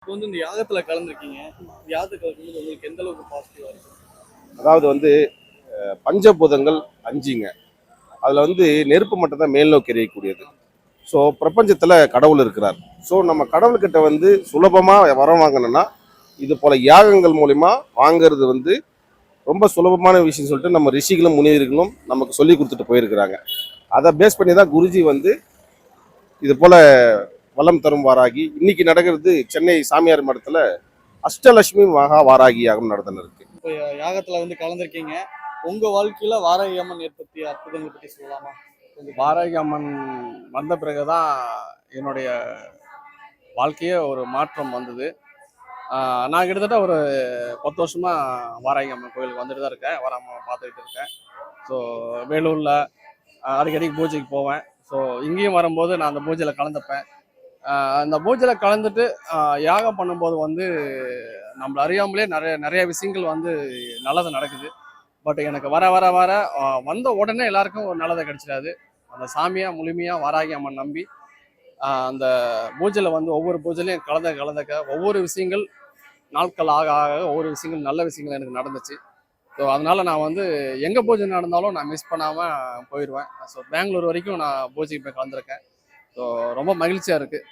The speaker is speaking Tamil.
இப்போ இந்த யாகத்துல கலந்துருக்கீங்க. யாகத்துல கலக்கும்போது உங்களுக்கு எந்த அளவுக்கு பாசிட்டிவா இருக்கு? அதாவது பஞ்சபூதங்கள் 5ங்க. அதுல நெருப்பு மட்டும் தான் மேல் நோக்கி எரியக்கூடியது. ஸோ பிரபஞ்சத்துல கடவுள் இருக்கிறார். ஸோ நம்ம கடவுள்கிட்ட சுலபமா வரம் வாங்கணும்னா இது போல யாகங்கள் மூலியமா வாங்குறது ரொம்ப சுலபமான விஷயம் சொல்லிட்டு நம்ம ரிஷிகளும் முனிவர்களும் நமக்கு சொல்லி கொடுத்துட்டு போயிருக்கிறாங்க. அதை பேஸ் பண்ணி தான் குருஜி இது போல வளம் தரும் வாராகி இன்னைக்கு நடக்கிறது சென்னை சாமியார் மடத்துல அஷ்டலட்சுமி மகா வாராகி யாகம் நடந்துன்னு இருக்கு. இப்போ யாகத்துல கலந்துருக்கீங்க. உங்க வாழ்க்கையில வாராகி அம்மன் ஏற்படுத்திய அற்புதங்களை பத்தி சொல்லலாமா? வாராகி அம்மன் வந்த பிறகுதான் என்னுடைய வாழ்க்கையே ஒரு மாற்றம் வந்தது. நான் கிட்டத்தட்ட ஒரு 10 வருஷமா வாராகி அம்மன் கோயிலுக்கு வந்துட்டு தான் இருக்கேன், வராமல் பார்த்துக்கிட்டு இருக்கேன். ஸோ வேலூரில் அடிக்கடி பூஜைக்கு போவேன். ஸோ இங்கேயும் வரும்போது நான் அந்த பூஜையில் கலந்துப்பேன். அந்த பூஜையில் கலந்துட்டு யாகம் பண்ணும்போது நம்மள அறியாமலே நிறைய நிறைய விஷயங்கள் நல்லது நடக்குது. பட் எனக்கு வர வர வர வந்த உடனே எல்லாருக்கும் ஒரு நல்லதை கிடைச்சிடாது. அந்த சாமியா முழுமையா வாராகி அம்மன் நம்பி அந்த பூஜையில் ஒவ்வொரு பூஜையிலையும் கலந்துக்க ஒவ்வொரு விஷயங்கள் நாட்கள் ஆக ஆக ஒவ்வொரு விஷயங்கள் நல்ல விஷயங்கள் எனக்கு நடந்துச்சு. ஸோ அதனால நான் எங்கே பூஜை நடந்தாலும் நான் மிஸ் பண்ணாமல் போயிடுவேன். ஸோ பெங்களூர் வரைக்கும் நான் பூஜைக்கு போய் கலந்துருக்கேன். ஸோ ரொம்ப மகிழ்ச்சியாக இருக்குது.